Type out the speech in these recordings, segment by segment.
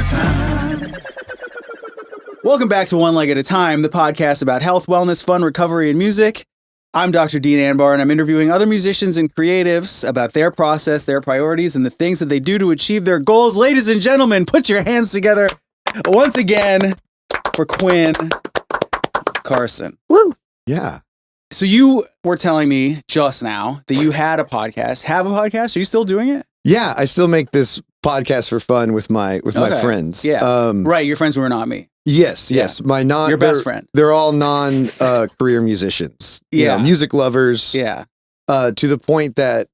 time. Welcome back to One Leg at a Time, the podcast about health, wellness, fun, recovery, and music. I'm Dr. Deen Anbar, and I'm interviewing other musicians and creatives about their process, their priorities, and the things that they do to achieve their goals. Ladies and gentlemen, put your hands together once again for Quinn Carson. Woo! Yeah. So you were telling me just now that you had a podcast. Have a podcast? Are you still doing it? Yeah, I still make this podcast for fun with my friends. Yeah. Right, your friends who are not me. Yes. Yeah. Your best friend. They're all career musicians. Yeah. Music lovers. Yeah. To the point that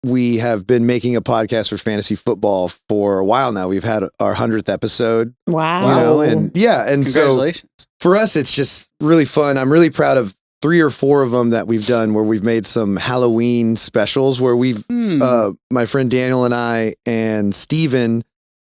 we have been making a podcast for fantasy football for a while now. We've had our 100th episode. Wow. And Congratulations. so for us, it's just really fun. I'm really proud of 3 or 4 of them that we've done where we've made some Halloween specials where we've, my friend Daniel and I and Steven,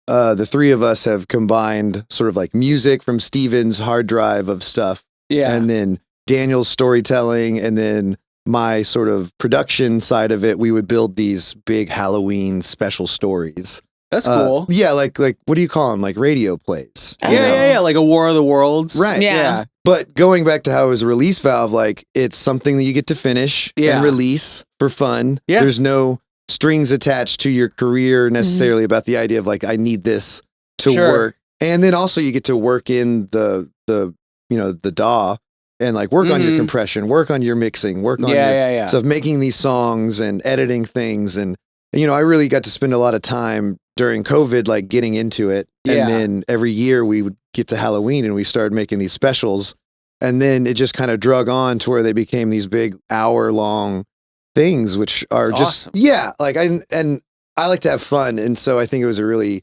the 3 of us have combined sort of like music from Steven's hard drive of stuff. Yeah. And then Daniel's storytelling and then my sort of production side of it, we would build these big Halloween special stories. That's cool. Yeah, like what do you call them? Like radio plays. Yeah, like a War of the Worlds. Right. Yeah. But going back to how it was a release valve, like it's something that you get to finish and release for fun. Yeah. There's no strings attached to your career necessarily about the idea of like, I need this to work. And then also you get to work in the DAW and like work on your compression, work on your mixing, work on your stuff, making these songs and editing things. And, I really got to spend a lot of time during COVID, like getting into it. And then every year we would get to Halloween and we started making these specials. And then it just kind of drug on to where they became these big hour-long things, which are That's just, awesome. like I like to have fun. And so I think it was a really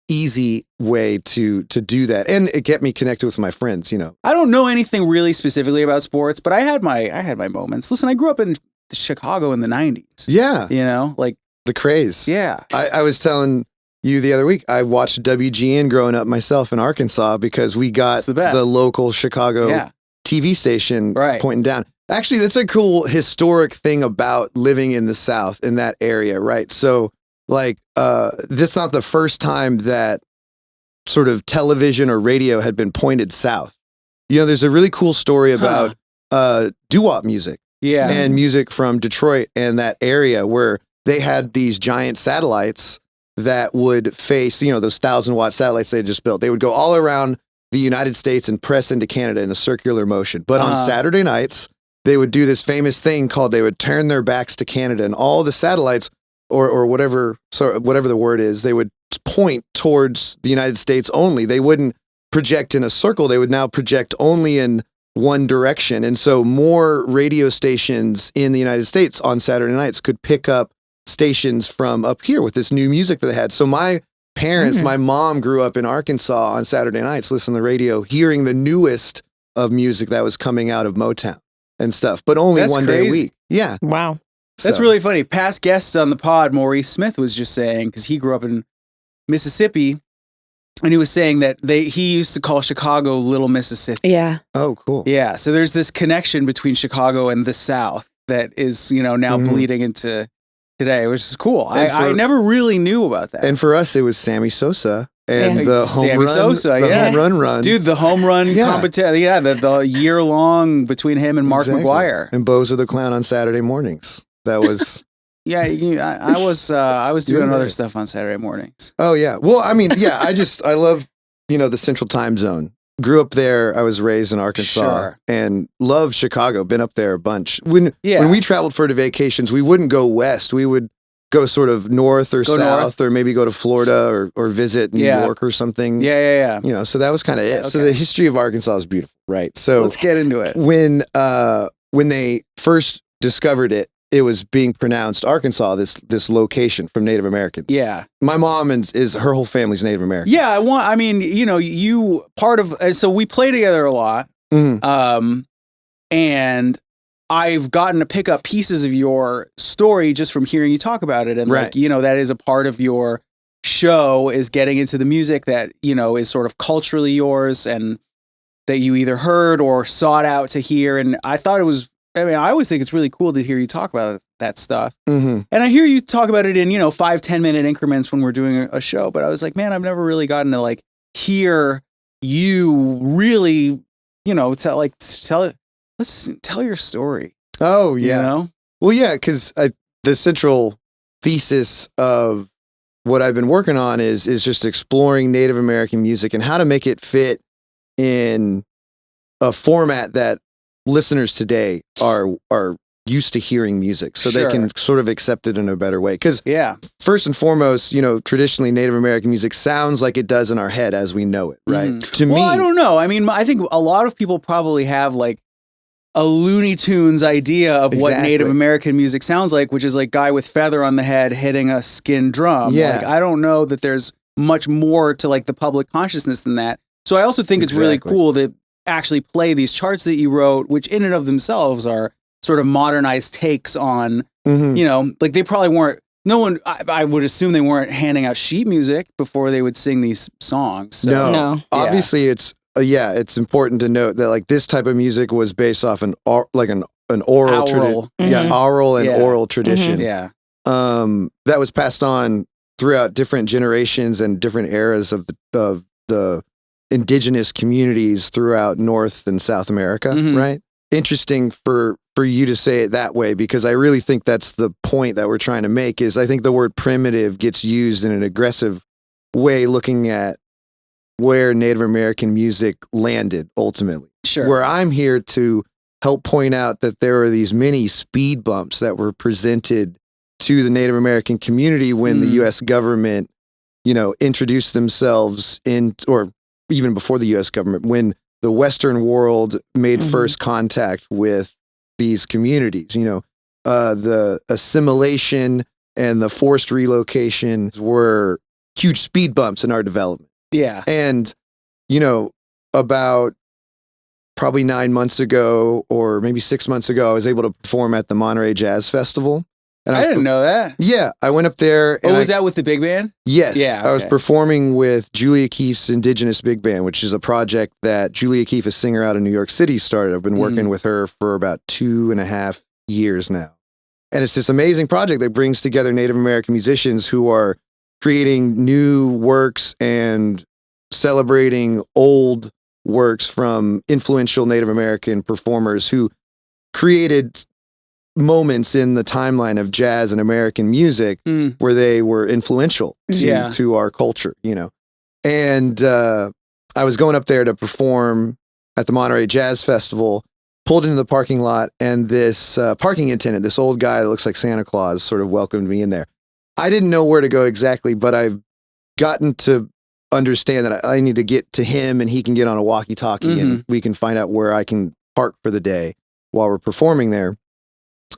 easy way to do that. And it kept me connected with my friends, I don't know anything really specifically about sports, but I had my moments. Listen, I grew up in Chicago in the 90s. Yeah. Like the craze. Yeah. I was telling you the other week, I watched WGN growing up myself in Arkansas because we got the local Chicago TV station pointing down. Actually, that's a cool historic thing about living in the South in that area, right? So like, that's not the first time that sort of television or radio had been pointed south. There's a really cool story about doo-wop music. Yeah. And music from Detroit and that area where they had these giant satellites that would face, those 1,000-watt satellites they just built. They would go all around the United States and press into Canada in a circular motion. But on Saturday nights, they would do this famous thing called they would turn their backs to Canada and all the satellites or whatever the word is, they would point towards the United States only. They wouldn't project in a circle. They would now project only in one direction. And so more radio stations in the United States on Saturday nights could pick up stations from up here with this new music that they had. So my parents, my mom grew up in Arkansas on Saturday nights, listening to the radio, hearing the newest of music that was coming out of Motown and stuff, but only one day a week. Yeah. Wow. That's really funny. Past guests on the pod, Maurice Smith was just saying, because he grew up in Mississippi, and he was saying that he used to call Chicago Little Mississippi. Yeah. Oh, cool. Yeah. So there's this connection between Chicago and the South that is, now bleeding into today, which is cool. I never really knew about that. And for us, it was Sammy Sosa and the home Sammy run. Sosa, home run. Dude, the home run competition. Yeah, the year long between him and Mark McGuire. And Bozo the Clown on Saturday mornings. That was... Yeah, I was doing other stuff on Saturday mornings. Oh yeah. Well, I mean, yeah, I love, the Central Time Zone. Grew up there. I was raised in Arkansas and love Chicago. Been up there a bunch. When we traveled for the vacations, we wouldn't go west. We would go sort of north or south or maybe go to Florida or visit New York or something. Yeah. So that was kind of it. Okay. So the history of Arkansas is beautiful, right? So let's get into it. When they first discovered it, it was being pronounced Arkansas, this location from Native Americans. Yeah. My mom is her whole family's Native American. Yeah. You part of, so we play together a lot. Mm-hmm. And I've gotten to pick up pieces of your story just from hearing you talk about it. And that is a part of your show, is getting into the music that, is sort of culturally yours and that you either heard or sought out to hear. And I thought it was I mean, I always think it's really cool to hear you talk about that stuff. Mm-hmm. And I hear you talk about it in, 5-10 minute increments when we're doing a show. But I was like, man, I've never really gotten to like hear you really, let's tell your story. Oh, yeah. You know? Well, yeah, because the central thesis of what I've been working on is just exploring Native American music and how to make it fit in a format that listeners today are used to hearing music, so they can sort of accept it in a better way. Because first and foremost, traditionally Native American music sounds like it does in our head as we know it, right? To me, I don't know. I mean, I think a lot of people probably have like a Looney Tunes idea of what Native American music sounds like, which is like guy with feather on the head hitting a skin drum. Yeah. Like, I don't know that there's much more to like the public consciousness than that. So I also think it's really cool to actually play these charts that you wrote, which in and of themselves are sort of modernized takes on, like they probably weren't, I would assume they weren't handing out sheet music before they would sing these songs. So, No. Obviously it's important to note that like this type of music was based off an oral tradition. Oral and oral tradition. Yeah. That was passed on throughout different generations and different eras of the indigenous communities throughout North and South America, right? Interesting for you to say it that way, because I really think that's the point that we're trying to make. Is I think the word primitive gets used in an aggressive way, looking at where Native American music landed ultimately. Sure. Where I'm here to help point out that there are these many speed bumps that were presented to the Native American community when the U.S. government, introduced themselves in, or even before the U.S. government, when the Western world made first contact with these communities. The assimilation and the forced relocation were huge speed bumps in our development. Yeah. And, about probably 9 months ago or maybe 6 months ago, I was able to perform at the Monterey Jazz Festival. And I didn't know that. Yeah, I went up there. And was that with the big band? Yes. Yeah. Okay. I was performing with Julia Keefe's Indigenous Big Band, which is a project that Julia Keefe, a singer out of New York City, started. I've been working with her for about 2.5 years now. And it's this amazing project that brings together Native American musicians who are creating new works and celebrating old works from influential Native American performers who created moments in the timeline of jazz and American music where they were influential to our culture, And I was going up there to perform at the Monterey Jazz Festival, pulled into the parking lot, and this parking attendant, this old guy that looks like Santa Claus, sort of welcomed me in there. I didn't know where to go exactly, but I've gotten to understand that I need to get to him and he can get on a walkie-talkie and we can find out where I can park for the day while we're performing there.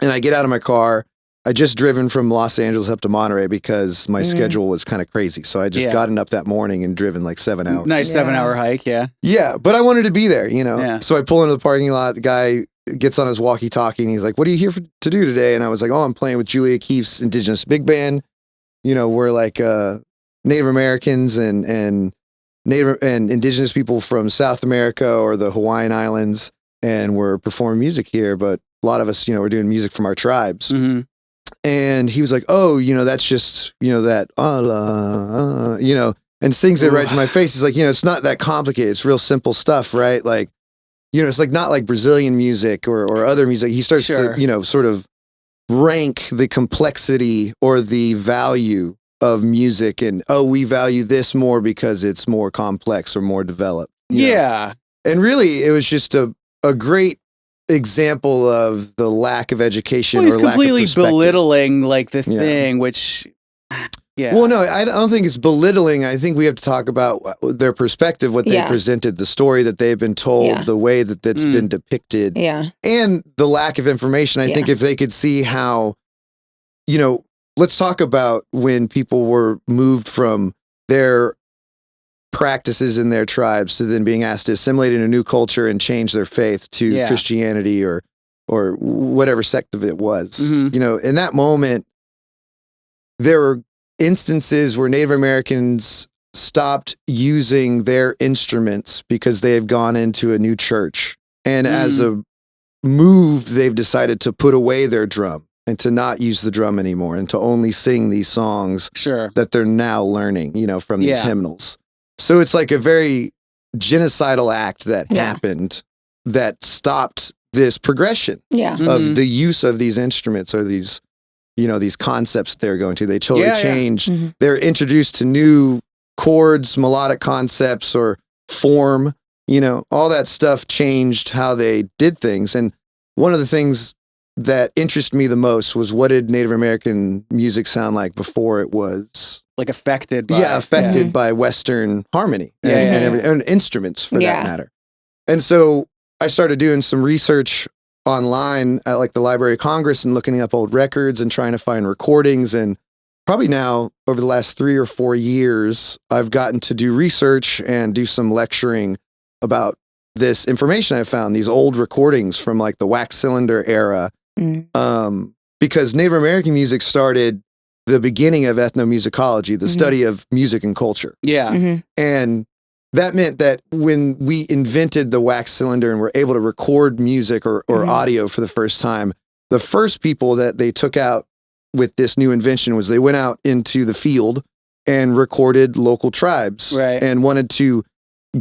And I get out of my car. I just driven from Los Angeles up to Monterey because my schedule was kind of crazy. So I just gotten up that morning and driven like 7 hours. Nice 7-hour hike, yeah. Yeah, but I wanted to be there, Yeah. So I pull into the parking lot. The guy gets on his walkie-talkie and he's like, "What are you here to do today?" And I was like, "Oh, I'm playing with Julia Keefe's Indigenous Big Band. We're like Native Americans and Native and Indigenous people from South America or the Hawaiian Islands, and we're performing music here, but a lot of us, we're doing music from our tribes." And he was like, "Oh, that's just, that, and sings it right to my face." He's like, "It's not that complicated. It's real simple stuff, right? Like, it's like not like Brazilian music or other music." He starts to, sort of rank the complexity or the value of music and, we value this more because it's more complex or more developed. you know? And really, it was just a great example of the lack of education. Well, he's or lack completely of perspective. belittling like the thing, which Well, no, I don't think it's belittling. I think we have to talk about their perspective, what they presented, the story that they've been told, the way that that's been depicted, and the lack of information. I think if they could see how, let's talk about when people were moved from their practices in their tribes to then being asked to assimilate in a new culture and change their faith to Christianity or whatever sect of it was. In that moment, there were instances where Native Americans stopped using their instruments because they had gone into a new church. And as a move, they've decided to put away their drum and to not use the drum anymore and to only sing these songs that they're now learning, you know, from these hymnals. So it's like a very genocidal act that happened that stopped this progression of the use of these instruments or these, you know, these concepts they're going to. They totally change. They're introduced to new chords, melodic concepts or form, you know, all that stuff changed how they did things. And one of the things that interested me the most was, what did Native American music sound like before it was like affected by by Western harmony and instruments for that matter. And so I started doing some research online at like the Library of Congress and looking up old records and trying to find recordings. And probably now over the last 3 or 4 years, I've gotten to do research and do some lecturing about this information I found, these old recordings from like the wax cylinder era. Because Native American music started the beginning of ethnomusicology, the study of music and culture. And that meant that when we invented the wax cylinder and were able to record music or audio for the first time, the first people that they took out with this new invention was they went out into the field and recorded local tribes and wanted to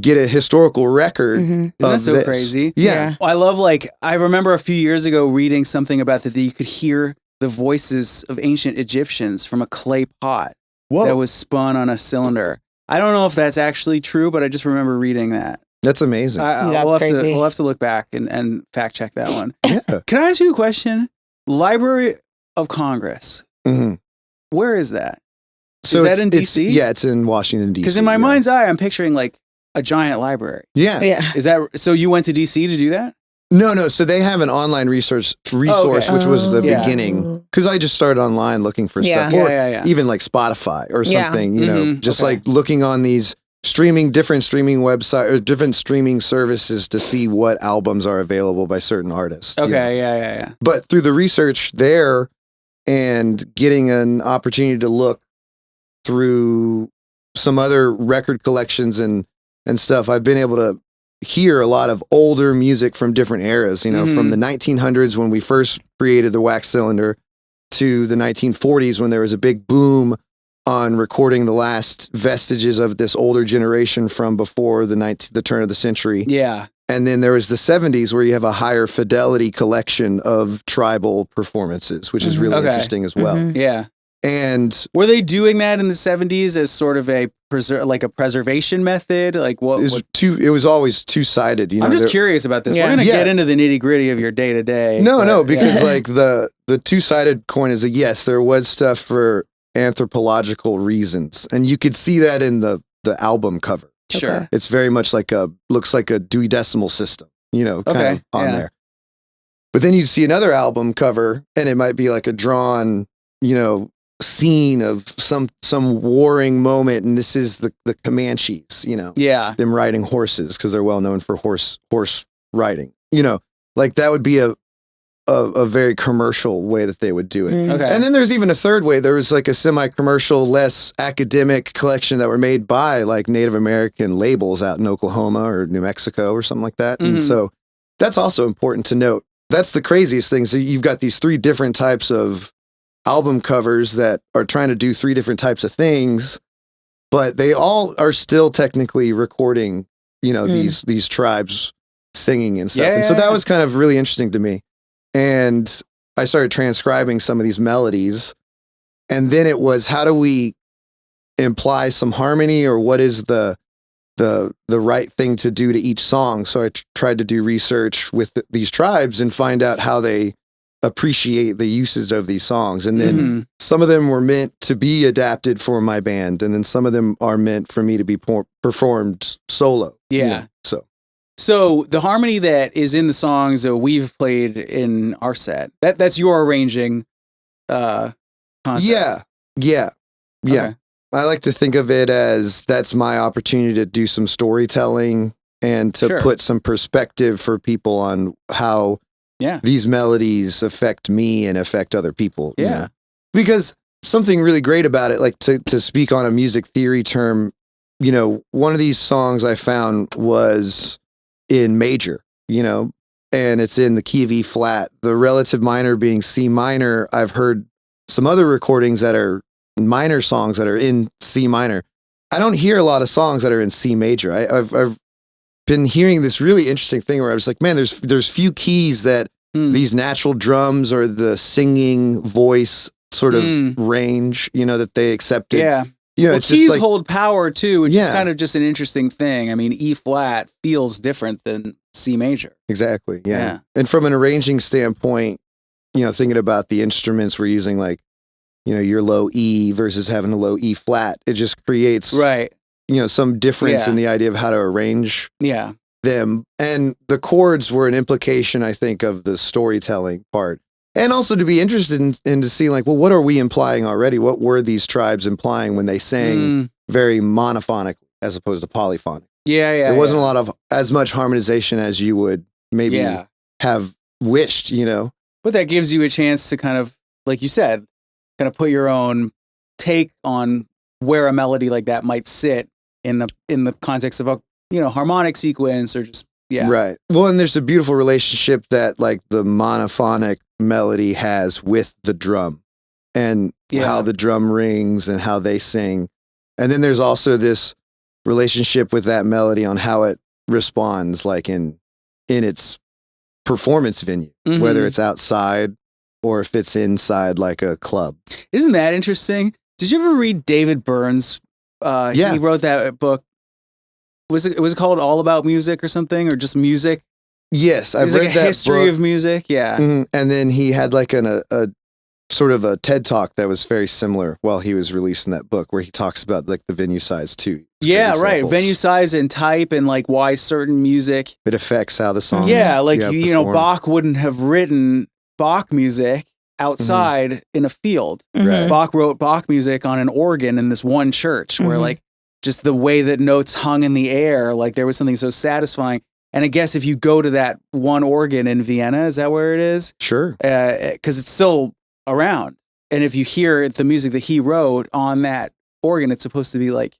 get a historical record. Isn't that so crazy? Yeah. I love, like, I remember a few years ago reading something about that you could hear the voices of ancient Egyptians from a clay pot that was spun on a cylinder. I don't know if that's actually true, but I just remember reading that. That's amazing. We'll have to look back and fact check that one. Can I ask you a question? Library of Congress. Where is that? So is that in DC? Yeah, it's in Washington, DC. Because in my mind's eye, I'm picturing like a giant library. Is that so? You went to DC to do that? No. So they have an online resource, which was the beginning. Because I just started online looking for stuff, or even like Spotify or something. You know, just like looking on these different streaming websites or different streaming services to see what albums are available by certain artists. But through the research there and getting an opportunity to look through some other record collections and stuff, I've been able to hear a lot of older music from different eras, you know, from the 1900s when we first created the wax cylinder to the 1940s when there was a big boom on recording the last vestiges of this older generation from before the turn of the century. And then there was the 70s where you have a higher fidelity collection of tribal performances, which is really interesting as well. And were they doing that in the 70s as sort of a preservation method? Like what? It was always two-sided. You know, I'm just curious about this. We're going to get into the nitty-gritty of your day-to-day. No, because like the two-sided coin is yes, there was stuff for anthropological reasons, and you could see that in the album cover. Sure, it's very much looks like a Dewey Decimal System, you know, kind of on there. But then you see another album cover, and it might be like a drawn, you know, scene of some warring moment, and this is the Comanches, you know, them riding horses because they're well known for horse riding, you know, like that would be a very commercial way that they would do it. And then there's even a third way. There was like a semi-commercial, less academic collection that were made by like Native American labels out in Oklahoma or New Mexico or something like that. And so that's also important to note. That's the craziest thing. So you've got these 3 different types of album covers that are trying to do 3 different types of things, but they all are still technically recording, you know, these tribes singing and stuff. And so that was kind of really interesting to me. And I started transcribing some of these melodies, and then it was, how do we imply some harmony, or what is the right thing to do to each song? So I tried to do research with these tribes and find out how they appreciate the uses of these songs. And then some of them were meant to be adapted for my band, and then some of them are meant for me to be performed solo. You know, so the harmony that is in the songs that we've played in our set, that's your arranging concept. Okay. I like to think of it as that's my opportunity to do some storytelling and to put some perspective for people on how these melodies affect me and affect other people. You know? Because something really great about it, like to speak on a music theory term, you know, one of these songs I found was in major, you know, and it's in the key of E flat. The relative minor being C minor. I've heard some other recordings that are minor songs that are in C minor. I don't hear a lot of songs that are in C major. I've been hearing this really interesting thing where I was like, man, there's few keys that these natural drums or the singing voice sort of range, that they accepted. Yeah. Well, it's keys just hold power too, which is kind of just an interesting thing. I mean, E flat feels different than C major. Exactly. Yeah. And from an arranging standpoint, thinking about the instruments we're using, like, your low E versus having a low E flat, it just creates some difference in the idea of how to arrange them. And the chords were an implication, I think, of the storytelling part. And also to be interested in to see, like, well, what are we implying already? What were these tribes implying when they sang very monophonic as opposed to polyphonic? There wasn't a lot of as much harmonization as you would maybe have wished, But that gives you a chance to kind of, like you said, kind of put your own take on where a melody like that might sit in the context of a harmonic sequence or just right. Well, and there's a beautiful relationship that like the monophonic melody has with the drum and how the drum rings and how they sing, and then there's also this relationship with that melody on how it responds, like in its performance venue, whether it's outside or if it's inside like a club. Isn't that interesting? Did you ever read David Byrne's? He wrote that book. Was it called All About Music or something, or just music? Yes, I've read like a that history book. of music. Yeah, and then he had like a sort of a TED talk that was very similar while he was releasing that book, where he talks about like the venue size too. Yeah, right. Venue size and type, and like why certain music it affects how the song. Yeah, like Bach wouldn't have written Bach music outside in a field. Right. Bach wrote Bach music on an organ in this one church, where like just the way that notes hung in the air, like there was something so satisfying. And I guess if you go to that one organ in Vienna, is that where it is? Sure. Because it's still around. And if you hear the music that he wrote on that organ, it's supposed to be like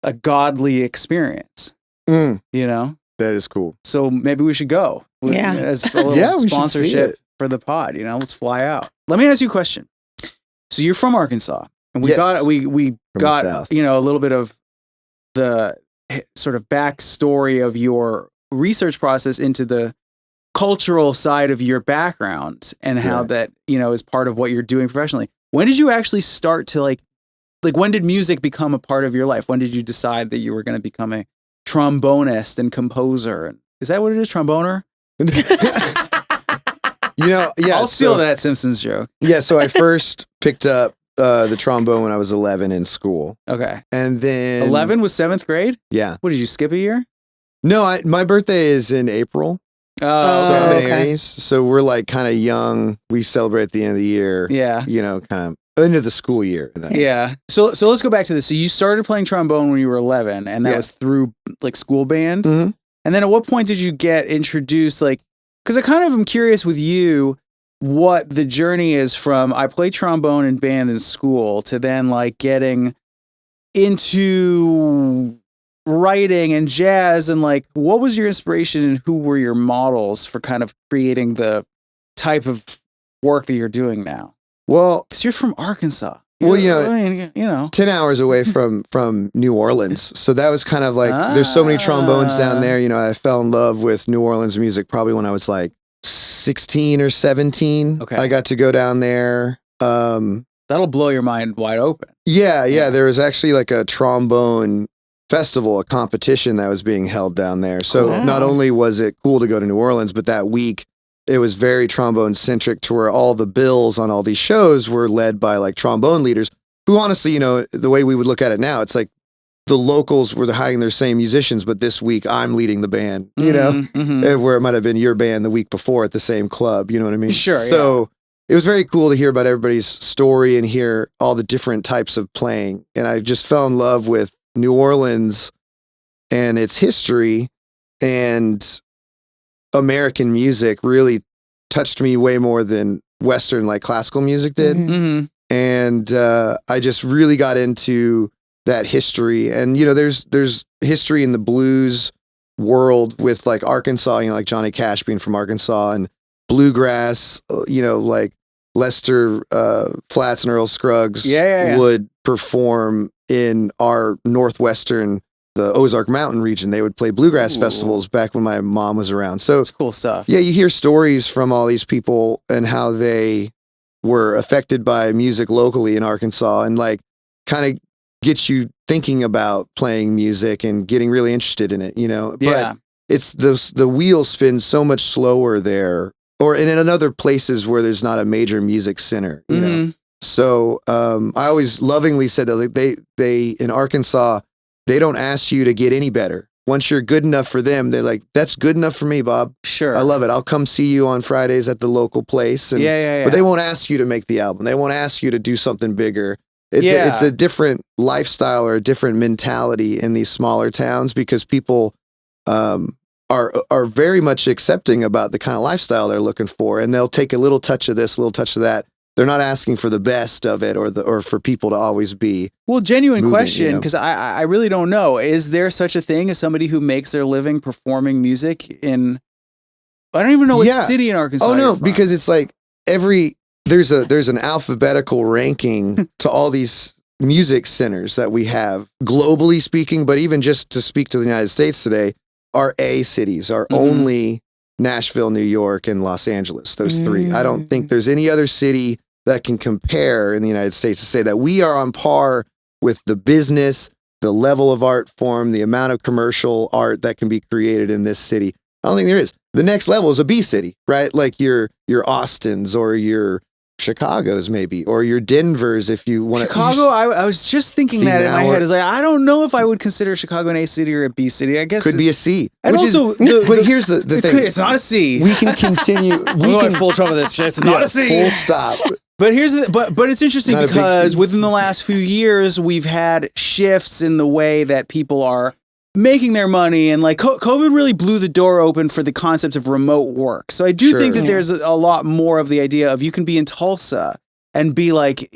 a godly experience. That is cool. So maybe we should go. As a little sponsorship for the pod, let's fly out. Let me ask you a question. So you're from Arkansas, and we got a little bit of the sort of backstory of your research process into the cultural side of your background and how that, is part of what you're doing professionally. When did you actually start to like when did music become a part of your life? When did you decide that you were going to become a trombonist and composer? Is that what it is? Tromboner? I'll steal that Simpsons joke. Yeah. So I first picked up the trombone when I was 11 in school. Okay. And then 11 was 7th grade? Yeah. What, did you skip a year? No, my birthday is in April. Oh, so I'm an Aries. So we're like kind of young. We celebrate at the end of the year. Yeah. Kind of into the school year. Yeah. So let's go back to this. So you started playing trombone when you were 11, and that was through like school band. Mm-hmm. And then at what point did you get introduced? Like, because I kind of am curious with you what the journey is from I played trombone in band in school to then like getting into writing and jazz, and like what was your inspiration and who were your models for kind of creating the type of work that you're doing now? Well, because you're from Arkansas. Well, 10 hours away from New Orleans. So that was kind of like, there's so many trombones down there. I fell in love with New Orleans music probably when I was like 16 or 17. Okay. I got to go down there. That'll blow your mind wide open. Yeah. There was actually like a trombone festival, a competition that was being held down there. So not only was it cool to go to New Orleans, but that week it was very trombone centric, to where all the bills on all these shows were led by like trombone leaders who honestly, the way we would look at it now, it's like the locals were hiring their same musicians, but this week I'm leading the band, where it might have been your band the week before at the same club. You know what I mean? Sure. So it was very cool to hear about everybody's story and hear all the different types of playing. And I just fell in love with New Orleans and its history, and American music really touched me way more than Western, like classical music did. Mm-hmm. And I just really got into that history. And, there's history in the blues world with like Arkansas, like Johnny Cash being from Arkansas, and bluegrass, like Lester Flats and Earl Scruggs would perform in our northwestern, the Ozark Mountain region. They would play bluegrass festivals back when my mom was around. So it's cool stuff. Yeah, you hear stories from all these people and how they were affected by music locally in Arkansas, and like kind of gets you thinking about playing music and getting really interested in it, But it's the wheel spins so much slower there, or in other places where there's not a major music center, you know. So I always lovingly said that like they in Arkansas, they don't ask you to get any better. Once you're good enough for them, they're like, that's good enough for me, Bob. Sure. I love it. I'll come see you on Fridays at the local place. And, But they won't ask you to make the album. They won't ask you to do something bigger. It's a different lifestyle or a different mentality in these smaller towns, because people are very much accepting about the kind of lifestyle they're looking for. And they'll take a little touch of this, a little touch of that. They're not asking for the best of it or for people to always be. Well, genuine question, because I really don't know. Is there such a thing as somebody who makes their living performing music in, I don't even know what city in Arkansas. Oh no, because it's like there's an alphabetical ranking to all these music centers that we have globally speaking, but even just to speak to the United States today, our A cities are only Nashville, New York, and Los Angeles. Those three. I don't think there's any other city that can compare in the United States to say that we are on par with the business, the level of art form, the amount of commercial art that can be created in this city. I don't think there is. The next level is a B city, right? Like your Austins or your Chicago's maybe, or your Denver's if you want to. Chicago, I was just thinking that in my head. Is like, I don't know if I would consider Chicago an A city or a B city. I guess could be a C. And also, but here's the thing. It's not a C. We can continue. We can full trouble with this shit. It's not a C. Full stop. But but it's interesting because within the last few years, we've had shifts in the way that people are making their money, and like COVID really blew the door open for the concept of remote work. So I do think that there's a lot more of the idea of you can be in Tulsa and be like,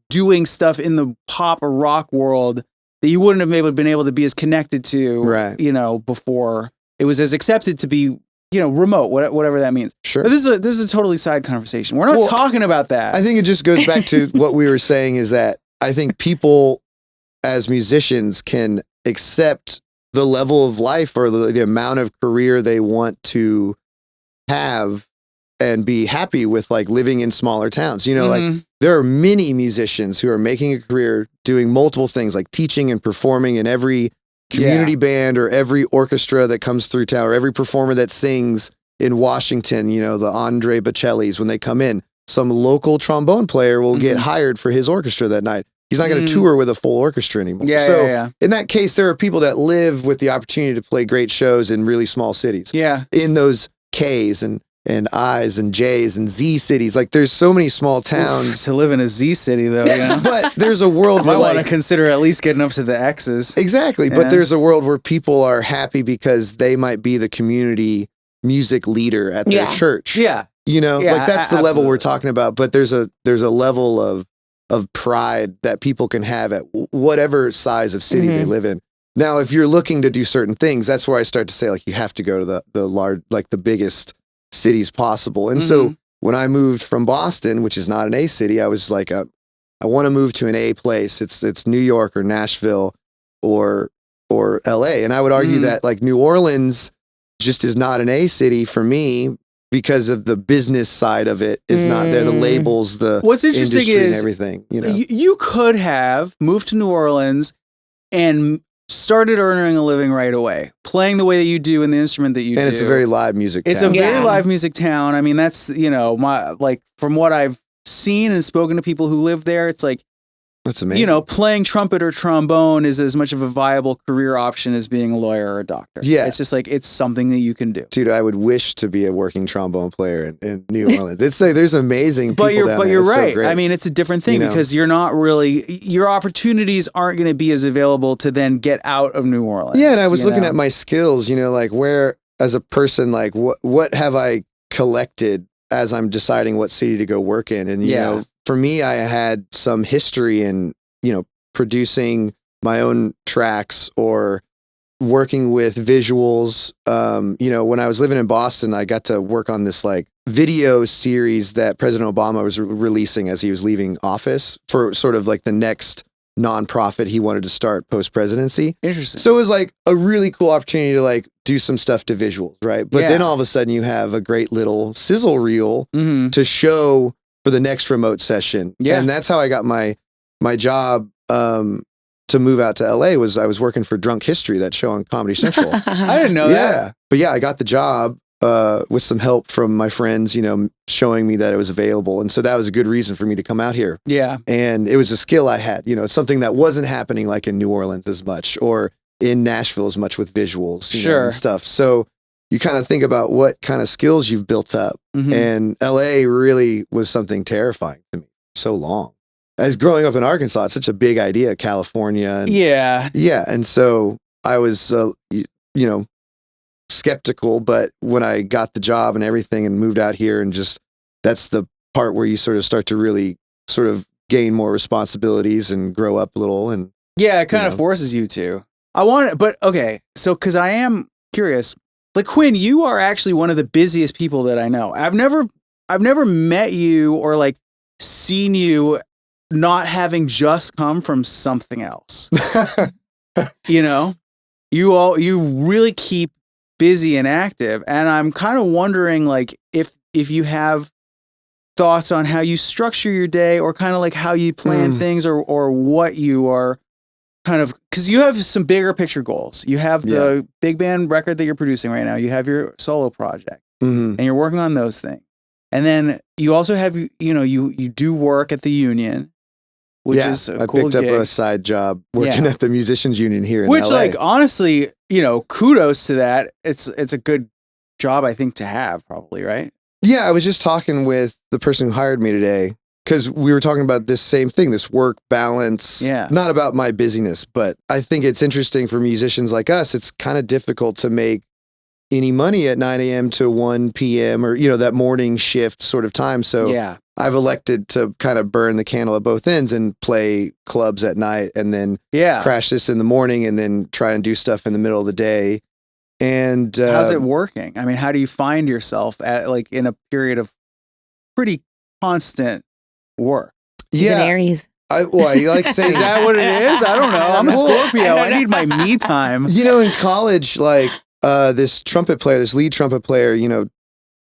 doing stuff in the pop or rock world that you wouldn't have been able to be as connected to, before it was as accepted to be, remote, whatever that means. Sure. But this is a totally side conversation. We're not talking about that. I think it just goes back to what we were saying, is that I think people as musicians can accept the level of life or the amount of career they want to have and be happy with, like living in smaller towns. Like there are many musicians who are making a career doing multiple things, like teaching and performing in every community band or every orchestra that comes through town, or every performer that sings in Washington, the Andre Bocellis, when they come in, some local trombone player will get hired for his orchestra that night. He's not going to tour with a full orchestra anymore. In that case, there are people that live with the opportunity to play great shows in really small cities. Yeah. In those K's and I's and J's and Z cities. Like there's so many small towns. To live in a Z city though, But there's a world where I want to consider at least getting up to the X's. Exactly. Yeah. But there's a world where people are happy because they might be the community music leader at their church. Yeah. Like that's the level we're talking about. But there's a level of pride that people can have at whatever size of city they live in. Now, if you're looking to do certain things, that's where I start to say, like, you have to go to the large, like the biggest cities possible. And so when I moved from Boston, which is not an A city, I was like, I want to move to an A place. It's New York or Nashville or LA. And I would argue that like New Orleans just is not an A city for me, because of the business side of it is not there. The labels, the what's interesting industry is and everything. You could have moved to New Orleans and started earning a living right away, playing the way that you do in the instrument that you do. And it's a very live music town. It's a very live music town. I mean, that's, from what I've seen and spoken to people who live there, it's like, that's amazing. Playing trumpet or trombone is as much of a viable career option as being a lawyer or a doctor. Yeah. It's just like, it's something that you can do. Dude, I would wish to be a working trombone player in New Orleans. It's like, there's amazing people down there. But you're right. So I mean, it's a different thing because you're not really, your opportunities aren't going to be as available to then get out of New Orleans. Yeah. And I was looking at my skills, like where, as a person, like what have I collected as I'm deciding what city to go work in? And, you know, for me, I had some history in, producing my own tracks or working with visuals. You know, when I was living in Boston, I got to work on this like video series that President Obama was releasing as he was leaving office for sort of like the next nonprofit he wanted to start post-presidency. Interesting. So it was like a really cool opportunity to like do some stuff to visuals, right? But then all of a sudden you have a great little sizzle reel to show for the next remote session. Yeah. And that's how I got my job to move out to LA. Was I was working for Drunk History, that show on Comedy Central. I didn't know that. But yeah, I got the job with some help from my friends, you know, showing me that it was available. And so that was a good reason for me to come out here. Yeah. And it was a skill I had, you know, something that wasn't happening like in New Orleans as much or in Nashville as much with visuals you know, and stuff. So you kind of think about what kind of skills you've built up. And LA really was something terrifying to me for so long. As growing up in Arkansas, it's such a big idea, California. And, yeah. And so I was, you know, skeptical, but when I got the job and everything and moved out here and just, that's the part where you sort of start to really sort of gain more responsibilities and grow up a little. And yeah, it kind of forces you to. I want it, but okay. So, cause I am curious, like Quinn, you are actually one of the busiest people that I know. I've never met you or like seen you not having just come from something else. You know, you really keep busy and active. And I'm kind of wondering like if you have thoughts on how you structure your day or kind of like how you plan things or what you are kind of, because you have some bigger picture goals. You have the big band record that you're producing right now. You have your solo project and you're working on those things. And then you also have, you know, you do work at the union, which is a cool picked gig. up a side job working at the musicians union here in which LA. like honestly, you know, kudos to that. It's a good job I think to have probably, right? Yeah, I was just talking with the person who hired me today because we were talking about this same thing, this work balance. Yeah. Not about my busyness, but I think it's interesting for musicians like us. It's kind of difficult to make any money at 9 a.m. to 1 p.m. or, you know, that morning shift sort of time. So I've elected to kind of burn the candle at both ends and play clubs at night and then crash this in the morning and then try and do stuff in the middle of the day. And how's it working? I mean, how do you find yourself at like in a period of pretty constant work? He's an Aries. I like saying, is that what it is? I don't know. I'm a Scorpio. I need my me time. You know, in college, like this lead trumpet player, you know,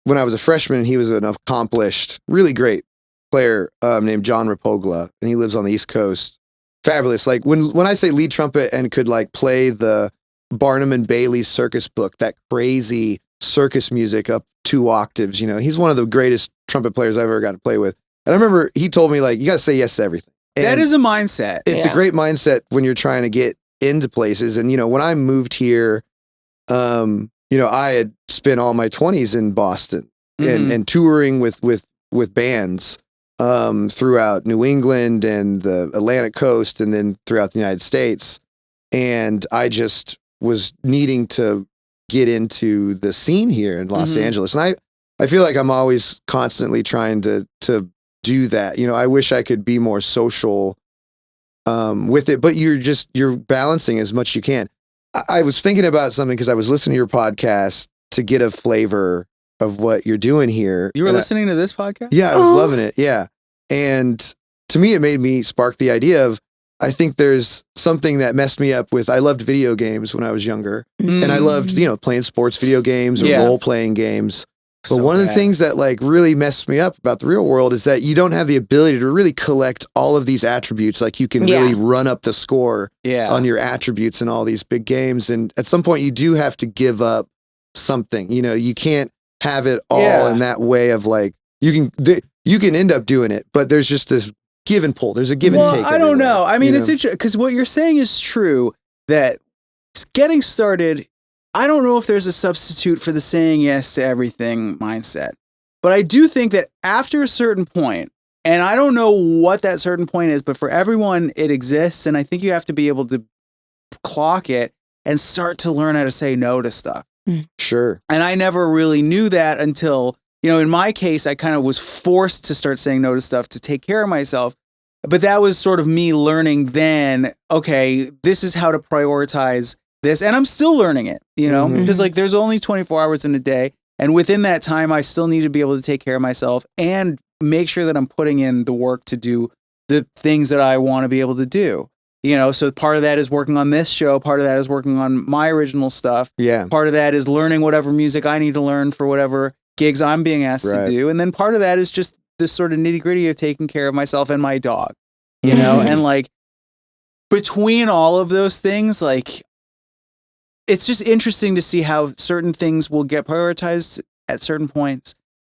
when I was a freshman, he was an accomplished, really great player named John Rapogla, and he lives on the East Coast. Fabulous. Like when I say lead trumpet and could like play the Barnum and Bailey's circus book, that crazy circus music up 2 octaves, you know, he's one of the greatest trumpet players I've ever got to play with. And I remember he told me like, you got to say yes to everything. And that is a mindset. It's a great mindset when you're trying to get into places. And, you know, when I moved here, you know, I had spent all my 20s in Boston and touring with bands throughout New England and the Atlantic coast and then throughout the United States. And I just was needing to get into the scene here in Los Angeles. And I feel like I'm always constantly trying to do that. You know, I wish I could be more social with it, but you're balancing as much as you can. I was thinking about something because I was listening to your podcast to get a flavor of what you're doing here. You were listening to this podcast? Yeah, I was loving it. Yeah. And to me, it made me spark the idea of, I think there's something that messed me up with, I loved video games when I was younger. And I loved, you know, playing sports video games or role-playing games. But one of the things that like really messed me up about the real world is that you don't have the ability to really collect all of these attributes. Like you can really run up the score on your attributes in all these big games. And at some point you do have to give up something, you know, you can't have it all in that way of like, you can end up doing it, but there's just this give and pull. There's a give and take. I don't know. I mean, it's interesting because what you're saying is true that getting started, I don't know if there's a substitute for the saying yes to everything mindset, but I do think that after a certain point, and I don't know what that certain point is, but for everyone it exists. And I think you have to be able to clock it and start to learn how to say no to stuff. Sure. And I never really knew that until, you know, in my case, I kind of was forced to start saying no to stuff to take care of myself. But that was sort of me learning then, okay, this is how to prioritize this, and I'm still learning it, you know, Mhm. because like there's only 24 hours in a day. And within that time, I still need to be able to take care of myself and make sure that I'm putting in the work to do the things that I want to be able to do. You know, so part of that is working on this show. Part of that is working on my original stuff. Yeah. Part of that is learning whatever music I need to learn for whatever gigs I'm being asked to do. And then part of that is just this sort of nitty gritty of taking care of myself and my dog, you know, and like between all of those things, like it's just interesting to see how certain things will get prioritized at certain points.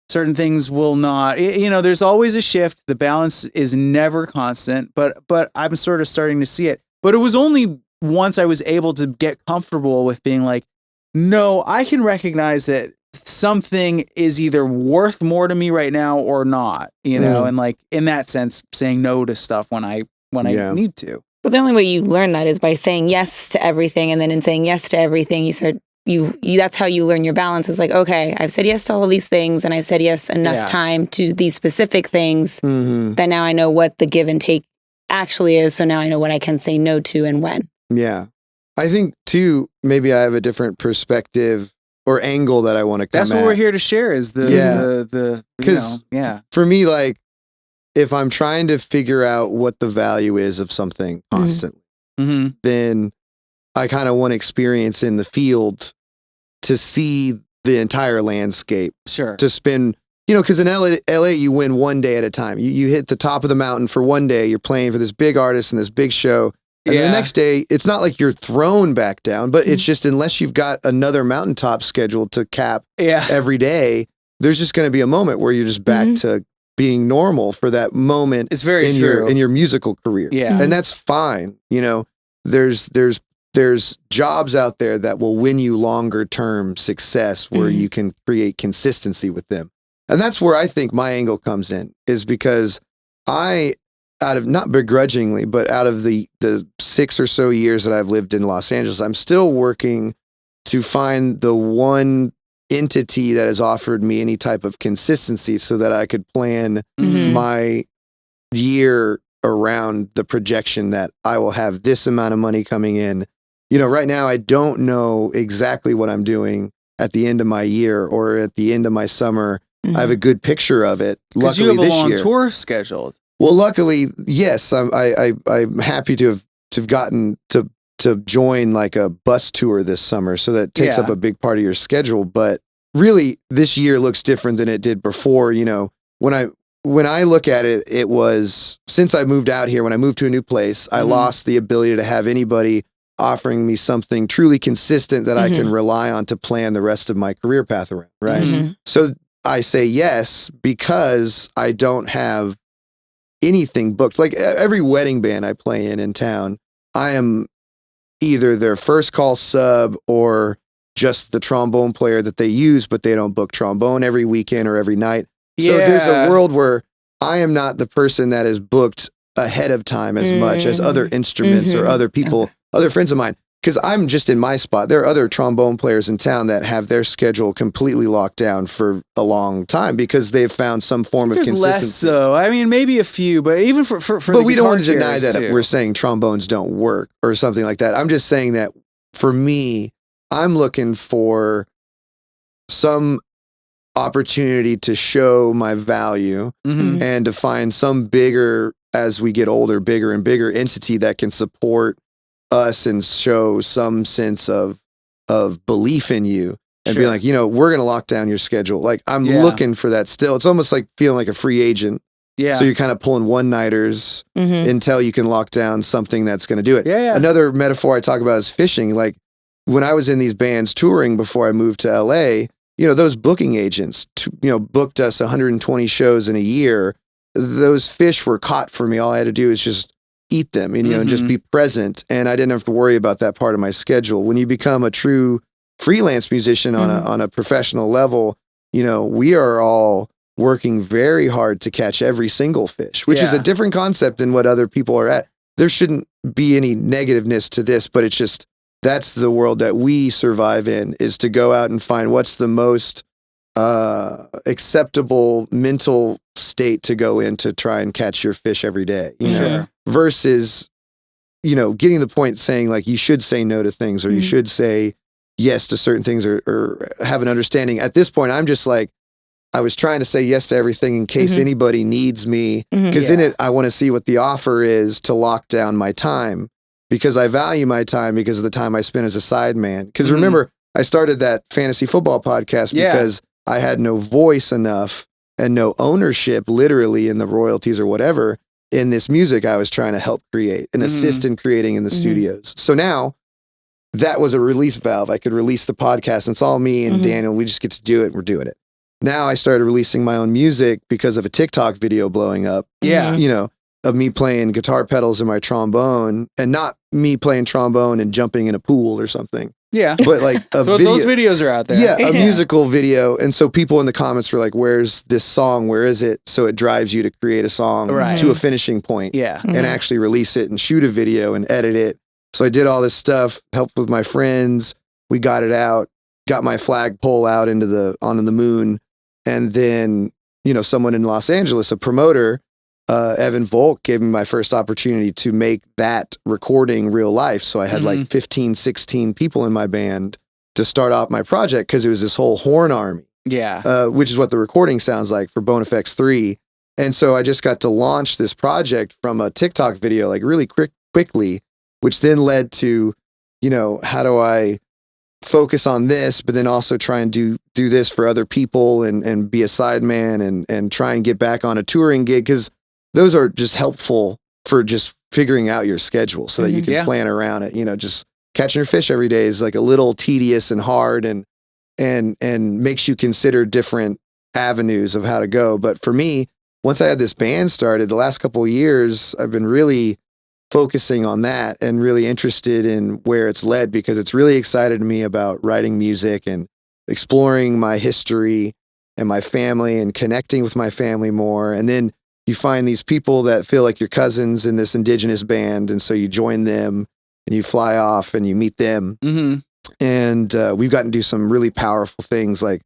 Certain things will not. You know, there's always a shift. The balance is never constant, but I'm sort of starting to see it. But it was only once I was able to get comfortable with being like, no, I can recognize that something is either worth more to me right now or not, you know, and like in that sense, saying no to stuff when I need to. But the only way you learn that is by saying yes to everything, and then in saying yes to everything, you start you that's how you learn your balance. It's like, okay, I've said yes to all of these things, and I've said yes enough time to these specific things that now I know what the give and take actually is. So now I know what I can say no to and when. Yeah. I think too, maybe I have a different perspective or angle that I want to come at. That's what we're here to share is the because for me, like if I'm trying to figure out what the value is of something constantly, then I kind of want experience in the field to see the entire landscape. Sure. To spend, you know, because in LA, you win one day at a time. You hit the top of the mountain for one day. You're playing for this big artist and this big show. And then the next day, it's not like you're thrown back down, but it's just unless you've got another mountaintop scheduled to cap every day, there's just going to be a moment where you're just back to being normal for that moment. It's very in true. your musical career. Yeah. And that's fine. You know, there's jobs out there that will win you longer term success where you can create consistency with them. And that's where I think my angle comes in, is because out of, not begrudgingly, but out of the 6 or so years that I've lived in Los Angeles, I'm still working to find the one entity that has offered me any type of consistency so that I could plan my year around the projection that I will have this amount of money coming in. You know, right now I don't know exactly what I'm doing at the end of my year or at the end of my summer. I have a good picture of it. Because you have a long tour scheduled. Well, luckily, yes, I'm happy to have gotten to join like a bus tour this summer, so that takes up a big part of your schedule. But really, this year looks different than it did before. You know, when I look at it, it was since I moved out here. When I moved to a new place, I lost the ability to have anybody offering me something truly consistent that I can rely on to plan the rest of my career path around. Right. So I say yes because I don't have anything booked. Like every wedding band I play in town, I am either their first call sub or just the trombone player that they use, but they don't book trombone every weekend or every night. So there's a world where I am not the person that is booked ahead of time as much as other instruments or other people, other friends of mine. Because I'm just in my spot. There are other trombone players in town that have their schedule completely locked down for a long time because they've found some form of consistency. Less so. I mean, maybe a few, but even for but we don't want to deny that we're saying trombones don't work or something like that. I'm just saying that for me, I'm looking for some opportunity to show my value and to find some bigger, as we get older, bigger and bigger entity that can support us and show some sense of belief in you and be like, you know, we're going to lock down your schedule. Like I'm looking for that still. It's almost like feeling like a free agent. Yeah. So you're kind of pulling one-nighters until you can lock down something that's going to do it. Yeah. Another metaphor I talk about is fishing. Like when I was in these bands touring before I moved to LA, you know, those booking agents, booked us 120 shows in a year. Those fish were caught for me. All I had to do is just eat them and, and just be present. And I didn't have to worry about that part of my schedule. When you become a true freelance musician on a professional level, you know, we are all working very hard to catch every single fish, which is a different concept than what other people are at. There shouldn't be any negativeness to this, but it's just, that's the world that we survive in, is to go out and find what's the most acceptable mental state to go in to try and catch your fish every day, you know, versus getting the point saying like you should say no to things or you should say yes to certain things or have an understanding. At this point, I'm just like, I was trying to say yes to everything in case anybody needs me. Because in it, I want to see what the offer is to lock down my time because I value my time because of the time I spend as a sideman. Because remember, I started that fantasy football podcast because I had no voice enough and no ownership literally in the royalties or whatever in this music I was trying to help create and assist in creating in the studios. So now that was a release valve. I could release the podcast and it's all me and Daniel. We just get to do it. We're doing it. Now I started releasing my own music because of a TikTok video blowing up. Yeah. Of me playing guitar pedals in my trombone and not me playing trombone and jumping in a pool or something. Yeah. But like a video. Those videos are out there. Yeah, a musical video. And so people in the comments were like, where's this song? Where is it? So it drives you to create a song to a finishing point and actually release it and shoot a video and edit it. So I did all this stuff, helped with my friends. We got it out, got my flagpole out onto the moon. And then, someone in Los Angeles, a promoter, Evan Volk, gave me my first opportunity to make that recording real life. So I had like 15, 16 people in my band to start off my project because it was this whole horn army. Yeah. Which is what the recording sounds like for BoneFX 3. And so I just got to launch this project from a TikTok video like really quickly, which then led to, how do I focus on this, but then also try and do this for other people and be a sideman and try and get back on a touring gig. Cause those are just helpful for just figuring out your schedule so that you can plan around it. Just catching your fish every day is like a little tedious and hard and makes you consider different avenues of how to go. But for me, once I had this band started the last couple of years, I've been really focusing on that and really interested in where it's led because it's really excited me about writing music and exploring my history and my family and connecting with my family more. And then you find these people that feel like your cousins in this indigenous band. And so you join them and you fly off and you meet them. And we've gotten to do some really powerful things. Like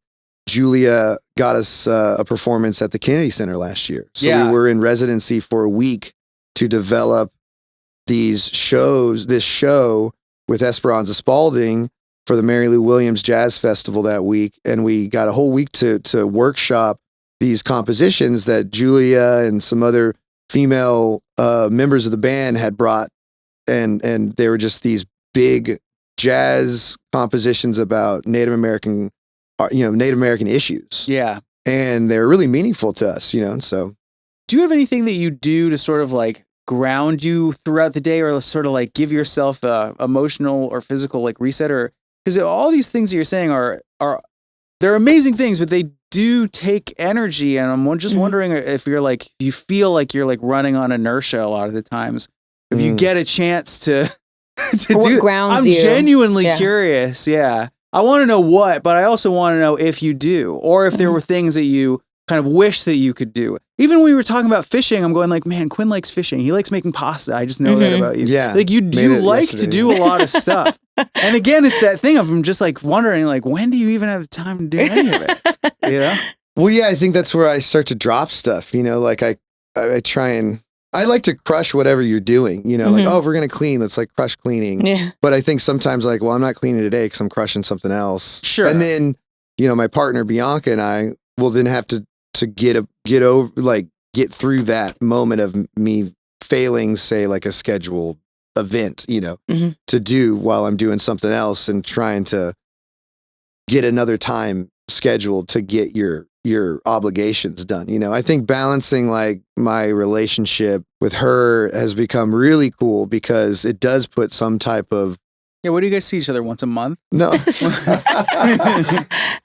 Julia got us a performance at the Kennedy Center last year. So we were in residency for a week to develop this show with Esperanza Spalding for the Mary Lou Williams Jazz Festival that week. And we got a whole week to workshop these compositions that Julia and some other female members of the band had brought. And they were just these big jazz compositions about Native American issues. Yeah. And they're really meaningful to us, and so. Do you have anything that you do to sort of like ground you throughout the day or sort of like give yourself a emotional or physical like reset? Or because all these things that you're saying are they're amazing things, but they do take energy. And I'm just wondering if you feel like you're like running on inertia a lot of the times. If you get a chance to do grounds I'm you. genuinely curious. Yeah. I want to know what, but I also want to know if you do, or if there were things that you kind of wish that you could do. Even when we were talking about fishing, I'm going like, man, Quinn likes fishing. He likes making pasta. I just know that about you. Yeah. Like you do like to do a lot of stuff. And again, it's that thing of I'm just like wondering like, when do you even have time to do any of it? Well, yeah, I think that's where I start to drop stuff, like I try and I like to crush whatever you're doing, like, oh, if we're going to clean, let's like crush cleaning. Yeah. But I think sometimes like, well, I'm not cleaning today because I'm crushing something else. Sure. And then, my partner Bianca and I will then have to get through that moment of me failing, say like a scheduled event, to do while I'm doing something else and trying to get another time scheduled to get your obligations done. I think balancing like my relationship with her has become really cool because it does put some type of. Yeah. What do you guys see each other once a month? No,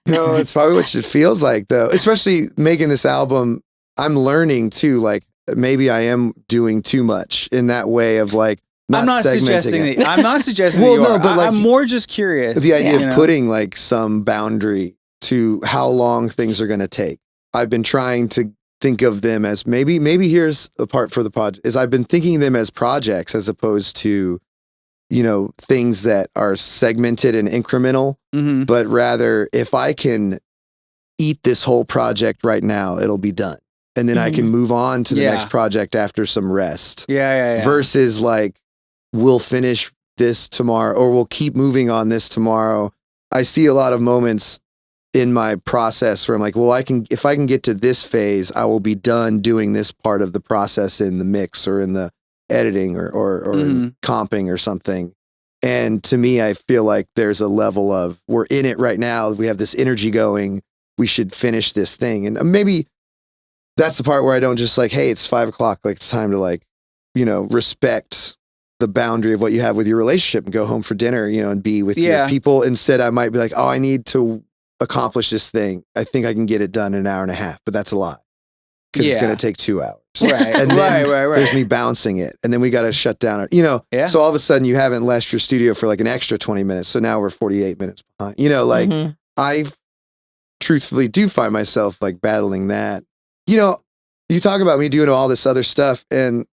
no, it's probably what it feels like though, especially making this album. I'm learning too, like maybe I am doing too much in that way of like, I'm not suggesting that. I'm not suggesting that you are. But like, I'm more just curious. The idea of putting like some boundary to how long things are going to take. I've been trying to think of them as maybe here's a part for the project is I've been thinking of them as projects as opposed to, things that are segmented and incremental, but rather if I can eat this whole project right now, it'll be done. And then I can move on to the next project after some rest. Yeah. Versus like we'll finish this tomorrow, or we'll keep moving on this tomorrow. I see a lot of moments in my process where I'm like, well, if I can get to this phase, I will be done doing this part of the process in the mix or in the editing or in comping or something. And to me, I feel like there's a level of, we're in it right now. We have this energy going. We should finish this thing. And maybe that's the part where I don't just like, hey, it's 5 o'clock. Like, it's time to like, respect the boundary of what you have with your relationship and go home for dinner, and be with your people. Instead, I might be like, oh, I need to accomplish this thing. I think I can get it done in an hour and a half, but that's a lot because it's going to take 2 hours. Right. And then right. there's me bouncing it. And then we got to shut down, so all of a sudden you haven't left your studio for like an extra 20 minutes. So now we're 48 minutes behind, I truthfully do find myself like battling that. You talk about me doing all this other stuff, and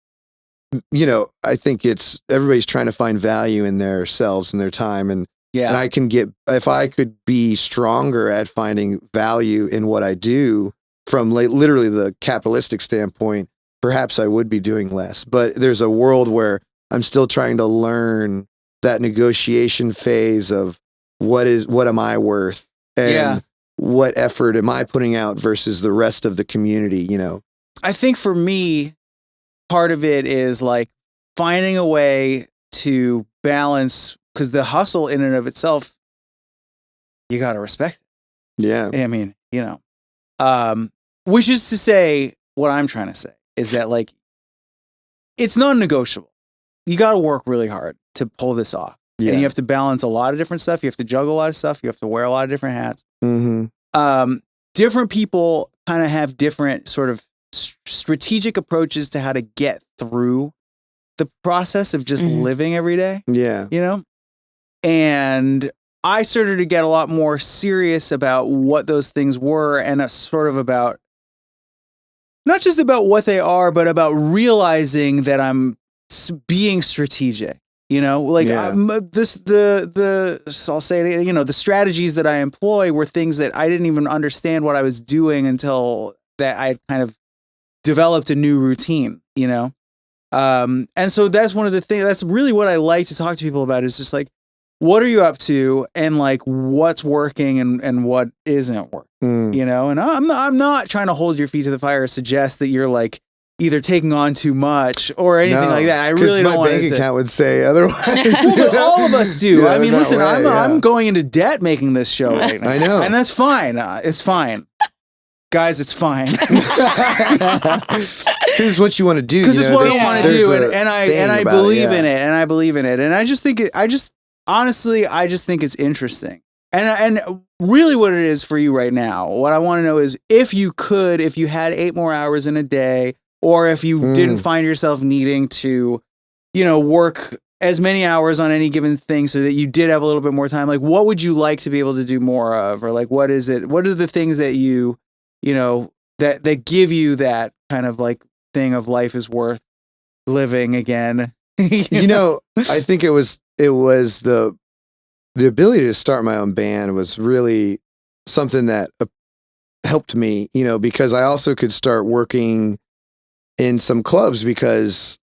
I think it's everybody's trying to find value in their selves and their time, and I can if I could be stronger at finding value in what I do from literally the capitalistic standpoint, perhaps I would be doing less. But there's a world where I'm still trying to learn that negotiation phase of what am I worth, and what effort am I putting out versus the rest of the community, I think for me, part of it is like finding a way to balance, because the hustle in and of itself, you got to respect it. Yeah. I mean, which is to say, what I'm trying to say is that like, it's non-negotiable. You got to work really hard to pull this off. Yeah. And you have to balance a lot of different stuff. You have to juggle a lot of stuff. You have to wear a lot of different hats. Different people kind of have different sort of strategic approaches to how to get through the process of just living every day. Yeah. And I started to get a lot more serious about what those things were, and sort of about not just about what they are, but about realizing that I'm being strategic. I'll say it, the strategies that I employ were things that I didn't even understand what I was doing until that I kind of developed a new routine, and so that's one of the things, that's really what I like to talk to people about, is just like, what are you up to, and like what's working and what isn't working, and I'm not trying to hold your feet to the fire or suggest that you're like either taking on too much or anything like that. I really don't want my bank account would say otherwise. Well, but all of us do. Yeah, I mean, listen, I'm going into debt making this show right now. I know. And that's fine. It's fine. Guys, it's fine. Because it's what you want to do. Because it's what I want to do, and I believe in it, and I believe in it, and I just think honestly, I just think it's interesting, and really, what it is for you right now. What I want to know is if you had 8 more hours in a day, or if you didn't find yourself needing to, work as many hours on any given thing, so that you did have a little bit more time. Like, what would you like to be able to do more of, or like, what is it? What are the things that you that give you that kind of like thing of life is worth living again? I think it was the ability to start my own band was really something that helped me, because I also could start working in some clubs, because,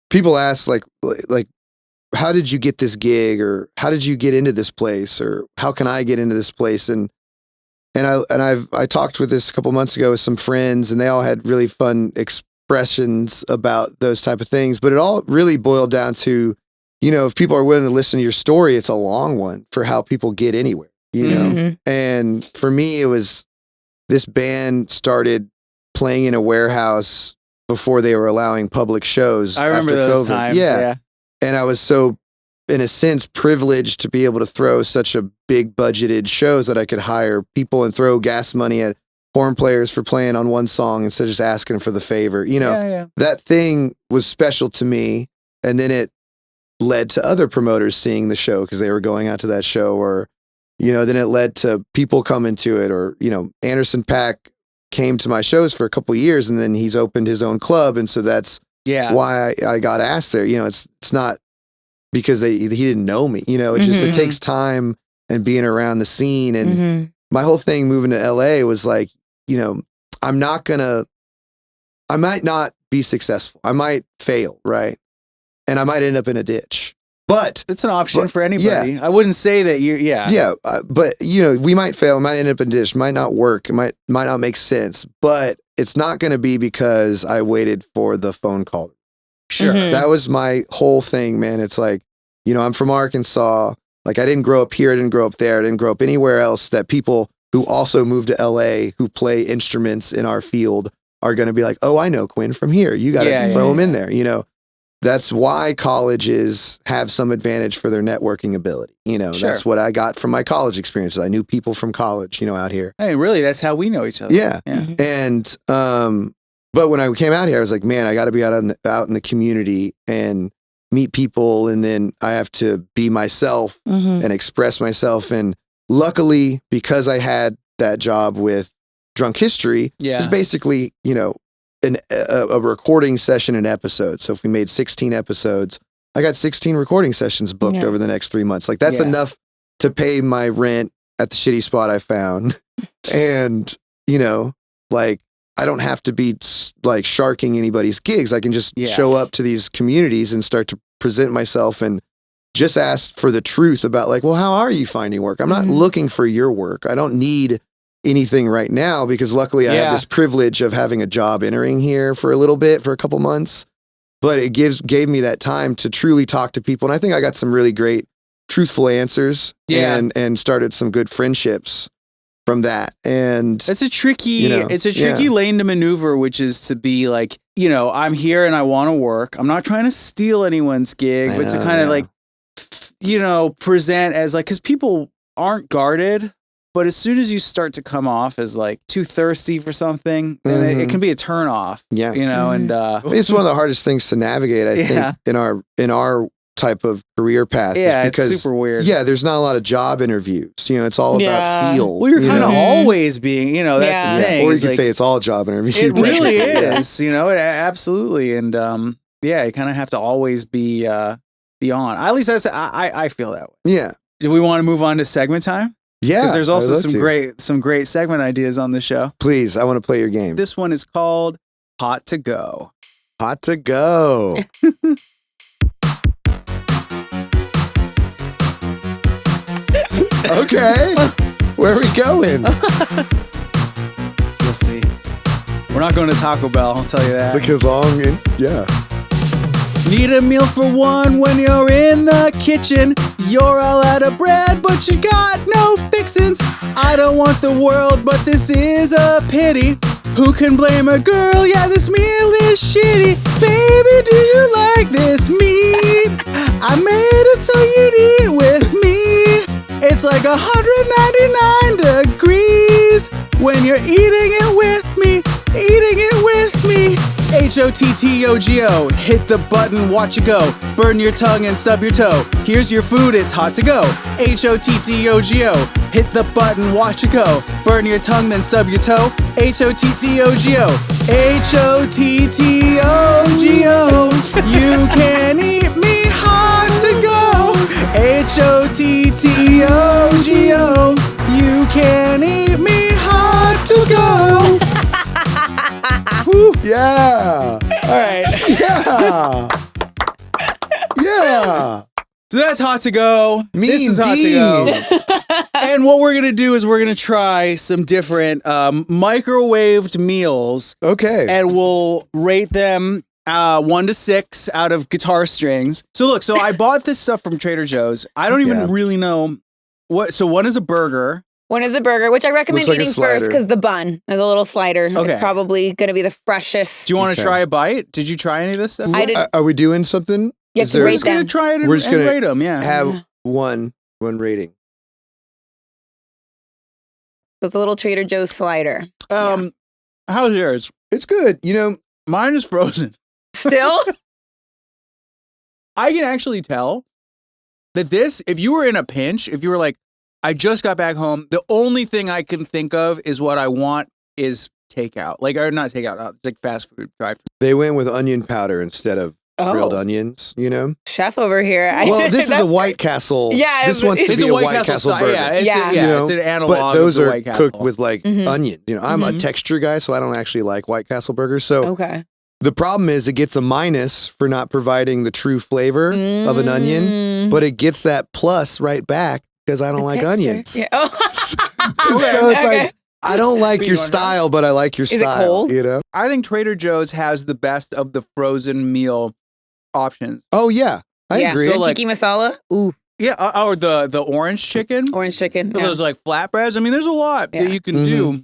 people ask like, how did you get this gig, or how did you get into this place, or how can I get into this place? And I talked with this a couple months ago with some friends, and they all had really fun expressions about those type of things. But it all really boiled down to, if people are willing to listen to your story, it's a long one for how people get anywhere, And for me, it was, this band started playing in a warehouse before they were allowing public shows. I remember those COVID. times. Yeah. And I was so, in a sense, privileged to be able to throw such a big budgeted shows that I could hire people and throw gas money at horn players for playing on one song instead of just asking for the favor. That thing was special to me. And then it led to other promoters seeing the show because they were going out to that show, or, then it led to people coming to it, or, Anderson .Paak came to my shows for a couple of years, and then he's opened his own club. And so that's why I got asked there. It's not because he didn't know me, it just, it takes time and being around the scene. And my whole thing moving to LA was like, I might not be successful. I might fail. Right. and I might end up in a ditch. But it's an option for anybody. Yeah. I wouldn't say that Yeah, but we might fail, might end up in a ditch, might not work, it might not make sense, but it's not going to be because I waited for the phone call. Sure. That was my whole thing, man. It's like, I'm from Arkansas. Like, I didn't grow up here, I didn't grow up there, I didn't grow up anywhere else that people who also moved to LA who play instruments in our field are going to be like, oh, I know Quinn from here. You got to throw him in there, That's why colleges have some advantage for their networking ability. Sure. That's what I got from my college experiences. I knew people from college, out here. Hey, really, that's how we know each other. Yeah. And, but when I came out here, I was like, man, I got to be out in the community and meet people. And then I have to be myself and express myself. And luckily, because I had that job with Drunk History, it's basically, a recording session an episode. So if we made 16 episodes, I got 16 recording sessions booked over the next 3 months. Like that's enough to pay my rent at the shitty spot I found. And, like I don't have to be like sharking anybody's gigs. I can just show up to these communities and start to present myself and just ask for the truth about like, well, how are you finding work? I'm not looking for your work. I don't need anything right now because luckily I have this privilege of having a job entering here for a little bit, for a couple months, but it gave me that time to truly talk to people. And I think I got some really great, truthful answers and started some good friendships from that. And it's a tricky lane to maneuver, which is to be like, I'm here and I want to work. I'm not trying to steal anyone's gig, but to kind of like, present as like, cause people aren't guarded. But as soon as you start to come off as like too thirsty for something, then it can be a turn off. Yeah. And it's one of the hardest things to navigate, I think, in our type of career path. Yeah, because, it's super weird. Yeah, there's not a lot of job interviews. It's all about feel. Well, you're kind of always being, that's the thing. Or you could say it's all job interviews. It really is, absolutely. And you kind of have to always be on. At least I feel that way. Yeah. Do we want to move on to segment time? Yeah, because there's also some great segment ideas on the show. Please, I want to play your game. This one is called Hot to Go. Hot to Go. Okay, where are we going? We'll see. We're not going to Taco Bell, I'll tell you that. It's like as long and Need a meal for one when you're in the kitchen. You're all out of bread, but you got no fixins'. I don't want the world, but this is a pity. Who can blame a girl? Yeah, this meal is shitty. Baby, do you like this meat? I made it so you'd eat with me. It's like 199 degrees when you're eating it with me. Eating it with me. HOTTOGO, hit the button, watch it go. Burn your tongue and stub your toe. Here's your food, it's hot to go. HOTTOGO, hit the button, watch it go. Burn your tongue, then stub your toe. HOTTOGO, HOTTOGO, you can eat me hot to go. HOTTOGO, you can eat me hot to go. Woo. Yeah. All right. Yeah. Yeah. So that's hot to go. This is hot to go. And what we're going to do is we're going to try some different microwaved meals. Okay. And we'll rate them 1 to 6 out of guitar strings. So look, I bought this stuff from Trader Joe's. I don't even really know what. So one is a burger. One is a burger, which I recommend eating first because the bun, the little slider, is probably going to be the freshest. Do you want to try a bite? Did you try any of this stuff? I did. Are we doing something? You have to rate them. We're just going to try it and rate them, have one rating. It's a little Trader Joe's slider. How's yours? It's good. Mine is frozen. Still? I can actually tell that this, if you were in a pinch, if you were like, I just got back home, the only thing I can think of is what I want is takeout. Like, or not takeout, like fast food, drive-thru. They went with onion powder instead of grilled onions, Chef over here. Well, this is a White Castle. Yeah. This wants to be a White Castle burger. It's an analog but those are White Castle. cooked with like onion. I'm a texture guy, so I don't actually like White Castle burgers. So The problem is it gets a minus for not providing the true flavor of an onion, but it gets that plus right back because I don't like onions. Yeah. Oh. So it's like, I don't like your style, but I like your style. Is it cold? You know? I think Trader Joe's has the best of the frozen meal options. Oh, yeah. I agree. So Tiki masala. Ooh. Yeah, or the orange chicken. Orange chicken. So those like flatbreads. I mean, there's a lot that you can do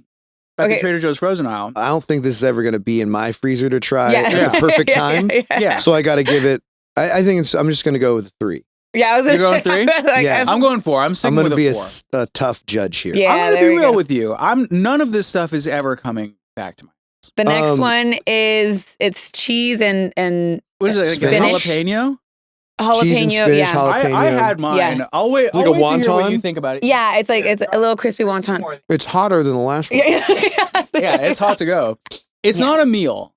at the Trader Joe's frozen aisle. I don't think this is ever going to be in my freezer to try at the perfect time. Yeah. So I got to give it, I think I'm just going to go with 3. Yeah, You're going 3? Yeah. I'm going 4. I'm sticking with going to be 4. a tough judge here. Yeah, I'm going to be real with you. None of this stuff is ever coming back to my house. The next one is it's cheese and what is it? Like a jalapeno? Cheese and spinach, jalapeno. I had mine. Yeah. I'll wait. Like I'll a wait to hear what wonton? you think about it. Yeah, it's like it's a little crispy wonton. It's hotter than the last one. Yeah, it's hot to go. It's not a meal.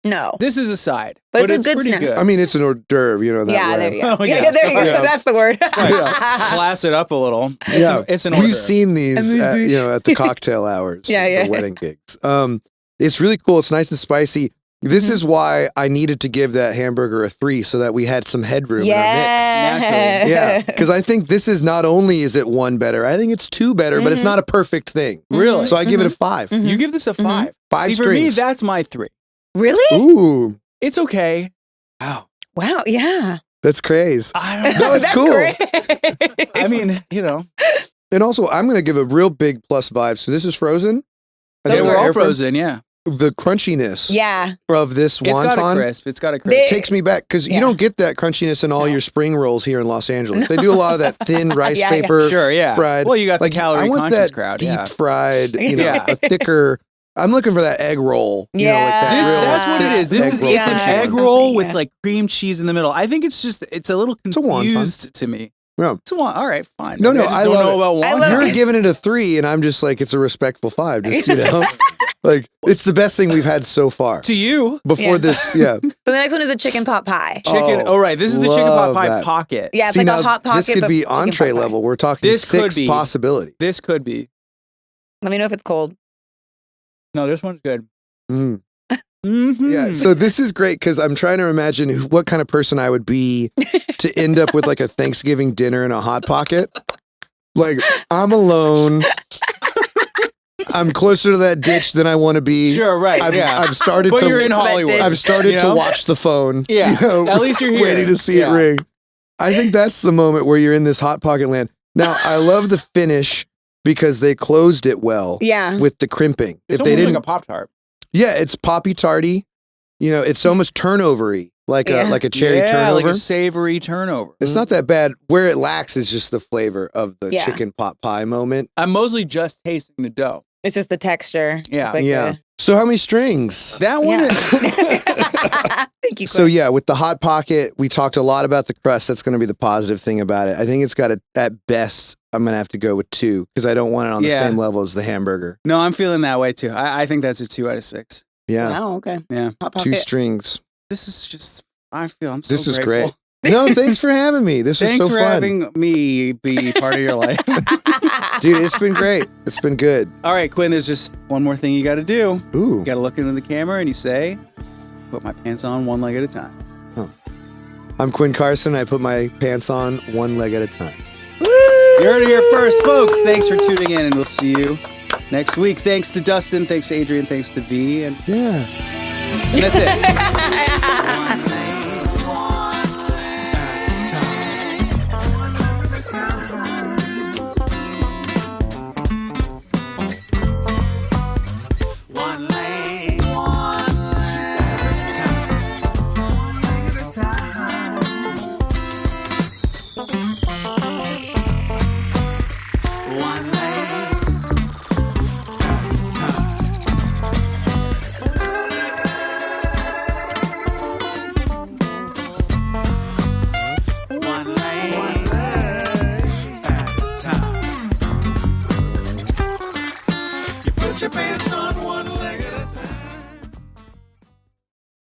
No. This is a side. But it's a it's good pretty snack. good. I mean, it's an hors d'oeuvre, you know that way. There you go. Oh, yeah, there you go. Yeah. That's the word. Class it up a little. It's an order. We've seen these at the cocktail hours, the wedding gigs. It's really cool. It's nice and spicy. This is why I needed to give that hamburger a 3 so that we had some headroom in our mix. Naturally. Yeah, because I think this is not only is it 1 better, I think it's 2 better, but it's not a perfect thing. Really? So I give it a 5. You give this a 5. 5 See, strings. For me, that's my 3. Really? Ooh. It's okay. Wow. Wow, yeah. That's crazy. I don't know. No, it's That's cool. great. I mean, you know. And also, I'm going to give a real big plus 5. So this is frozen. They were all frozen, yeah. The crunchiness Yeah. of this It's got a wonton crisp. It's got a crisp. takes me back because you don't get that crunchiness in all your spring rolls here in Los Angeles. They do a lot of that thin rice paper Sure, yeah. fried. Well, you got like, the calorie I want conscious that crowd. deep Yeah. fried, Yeah. a thicker. I'm looking for that egg roll. You know, like that Yeah. real That's what it thick is. This is egg roll it's an crunch egg one. roll with like cream cheese in the middle. I think it's a little a wonton. confused to me. Yeah. It's a one. All right, fine. No, Maybe I just I don't love know it. about I wonton. love You're it. giving it a 3, and I'm just like, it's a respectful 5. Just, like it's the best thing we've had so far. To you, Before this, yeah. So the next one is a chicken pot pie. chicken. Oh, right. This is the chicken pot love pie that. pocket. Yeah, it's See, like now, a hot pocket. this could but be chicken entree pot pie. level. We're talking This could 6 be. possibility. This could be. Let me know if it's cold. No, this one's good. Mm. Mm-hmm. Yeah, so this is great because I'm trying to imagine what kind of person I would be to end up with like a Thanksgiving dinner in a Hot Pocket. Like, I'm alone. I'm closer to that ditch than I want to be. Sure, right. I've started But to. you're in Hollywood. I've started You know? to watch the phone. Yeah, at least you're here. waiting to see it Yeah. ring. I think that's the moment where you're in this Hot Pocket land. Now, I love the finish because they closed it well. Yeah. With the crimping. It's If they almost didn't, like a Pop-Tart. yeah, it's poppy tarty. It's almost turnovery, like a cherry turnover. like a savory turnover. It's not that bad. Where it lacks is just the flavor of the Yeah. chicken pot pie moment. I'm mostly just tasting the dough. It's just the texture. Yeah. Like Yeah. So how many strings? That one. Yeah. Is, Thank you. So yeah, with the Hot Pocket, we talked a lot about the crust. That's going to be the positive thing about it. I think it's got at best, I'm going to have to go with 2 because I don't want it on the Yeah. same level as the hamburger. no, I'm feeling that way too. I think that's a 2 out of 6. Yeah. Oh, okay. Yeah. Hot 2 pocket. strings. This is just. I'm so. This is grateful. great. No, thanks for having me. This Thanks was so for fun. having me be part of your life. Dude, it's been great. It's been good. All right, Quinn. There's just one more thing you got to do. Ooh. You got to look into the camera and you say, "Put my pants on one leg at a time." I'm Quinn Carson. I put my pants on 1 leg at a time. You heard it here first, folks. Thanks for tuning in, and we'll see you next week. Thanks to Dustin. Thanks to Adrian. Thanks to V. And Yeah. that's it.